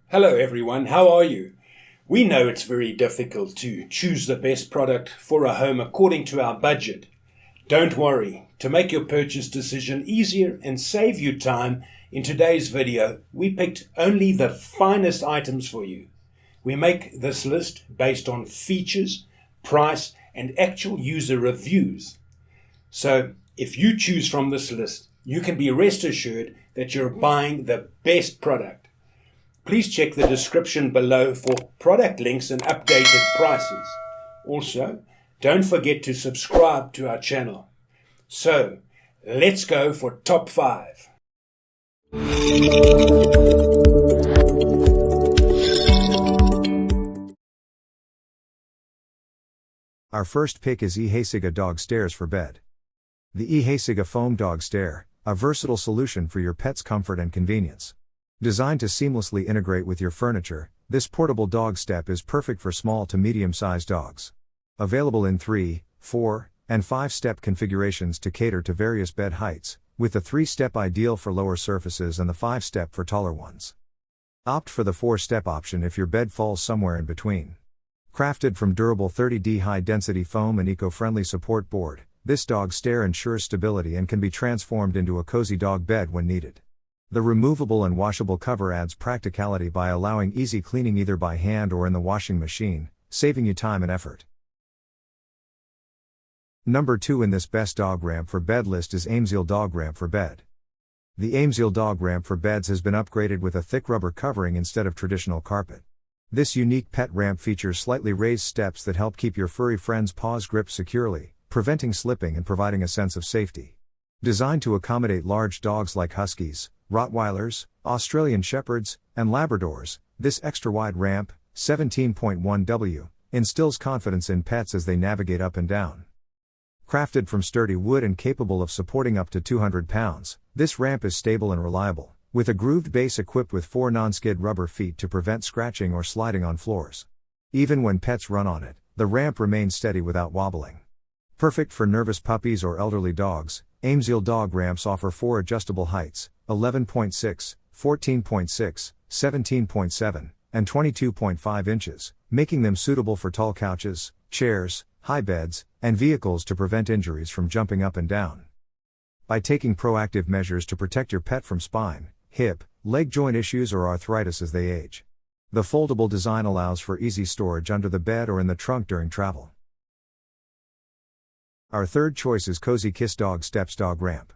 Hello everyone, how are you? We know it's very difficult to choose the best product for a home according to our budget. Don't worry, to make your purchase decision easier and save you time, in today's video we picked only the finest items for you. We make this list based on features, price and actual user reviews. So if you choose from this list, you can be rest assured that you're buying the best product. Please check the description below for product links and updated prices. Also, don't forget to subscribe to our channel. So, let's go for top 5. Our first pick is EHEYCIGA Dog Stairs for bed. The EHEYCIGA Foam Dog Stair, a versatile solution for your pet's comfort and convenience. Designed to seamlessly integrate with your furniture, this portable dog step is perfect for small to medium-sized dogs. Available in 3, 4, and 5-step configurations to cater to various bed heights, with the 3-step ideal for lower surfaces and the 5-step for taller ones. Opt for the 4-step option if your bed falls somewhere in between. Crafted from durable 30D high-density foam and eco-friendly support board, this dog stair ensures stability and can be transformed into a cozy dog bed when needed. The removable and washable cover adds practicality by allowing easy cleaning either by hand or in the washing machine, saving you time and effort. Number 2 in this best dog ramp for bed list is EHEYCIGA Dog Ramp for Bed. The EHEYCIGA Dog Ramp for Beds has been upgraded with a thick rubber covering instead of traditional carpet. This unique pet ramp features slightly raised steps that help keep your furry friend's paws gripped securely, preventing slipping and providing a sense of safety. Designed to accommodate large dogs like Huskies, Rottweilers, Australian Shepherds, and Labradors, this extra-wide ramp, 17.1 W, instills confidence in pets as they navigate up and down. Crafted from sturdy wood and capable of supporting up to 200 pounds, this ramp is stable and reliable, with a grooved base equipped with 4 non-skid rubber feet to prevent scratching or sliding on floors. Even when pets run on it, the ramp remains steady without wobbling. Perfect for nervous puppies or elderly dogs, EHEYCIGA Dog Ramps offer 4 adjustable heights, 11.6, 14.6, 17.7, and 22.5 inches, making them suitable for tall couches, chairs, high beds, and vehicles to prevent injuries from jumping up and down. By taking proactive measures to protect your pet from spine, hip, leg joint issues or arthritis as they age. The foldable design allows for easy storage under the bed or in the trunk during travel. Our third choice is Cozy Kiss Dog Steps Dog Ramp.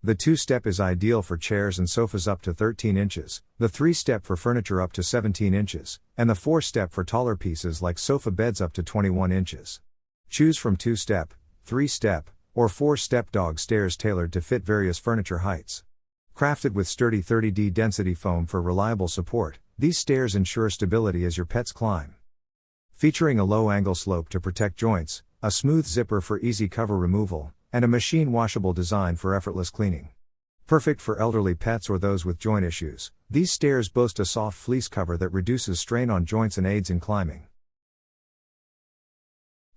The 2-step is ideal for chairs and sofas up to 13 inches, the 3-step for furniture up to 17 inches, and the 4-step for taller pieces like sofa beds up to 21 inches. Choose from 2-step, 3-step, or 4-step dog stairs tailored to fit various furniture heights. Crafted with sturdy 30D density foam for reliable support, these stairs ensure stability as your pets climb. Featuring a low-angle slope to protect joints, a smooth zipper for easy cover removal, and a machine-washable design for effortless cleaning. Perfect for elderly pets or those with joint issues, these stairs boast a soft fleece cover that reduces strain on joints and aids in climbing.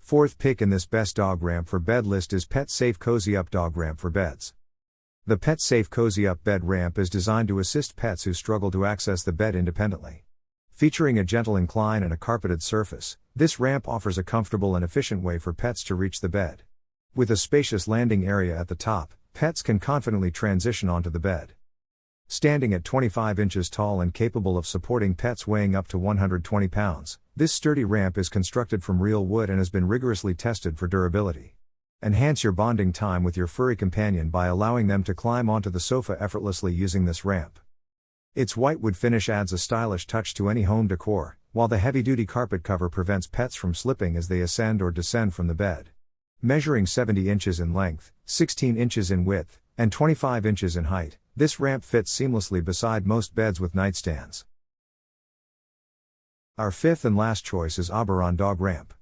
Fourth pick in this best dog ramp for bed list is Pet Safe Cozy Up Dog Ramp for Beds. The Pet Safe Cozy Up Bed Ramp is designed to assist pets who struggle to access the bed independently. Featuring a gentle incline and a carpeted surface, this ramp offers a comfortable and efficient way for pets to reach the bed. With a spacious landing area at the top, pets can confidently transition onto the bed. Standing at 25 inches tall and capable of supporting pets weighing up to 120 pounds, this sturdy ramp is constructed from real wood and has been rigorously tested for durability. Enhance your bonding time with your furry companion by allowing them to climb onto the sofa effortlessly using this ramp. Its white wood finish adds a stylish touch to any home decor, while the heavy-duty carpet cover prevents pets from slipping as they ascend or descend from the bed. Measuring 70 inches in length, 16 inches in width, and 25 inches in height, this ramp fits seamlessly beside most beds with nightstands. Our fifth and last choice is Oberon Dog Ramp.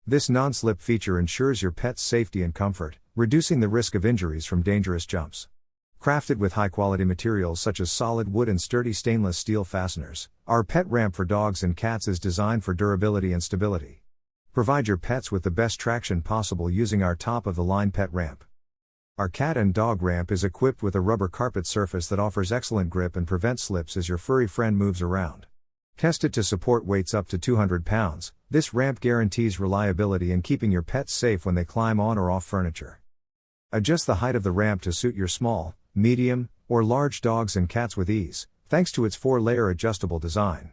This non-slip feature ensures your pet's safety and comfort, reducing the risk of injuries from dangerous jumps. Crafted with high-quality materials such as solid wood and sturdy stainless steel fasteners, our pet ramp for dogs and cats is designed for durability and stability. Provide your pets with the best traction possible using our top-of-the-line pet ramp. Our cat and dog ramp is equipped with a rubber carpet surface that offers excellent grip and prevents slips as your furry friend moves around. Tested to support weights up to 200 pounds, this ramp guarantees reliability in keeping your pets safe when they climb on or off furniture. Adjust the height of the ramp to suit your small, medium, or large dogs and cats with ease, thanks to its 4-layer adjustable design.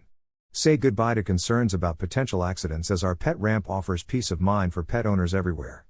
Say goodbye to concerns about potential accidents as our pet ramp offers peace of mind for pet owners everywhere.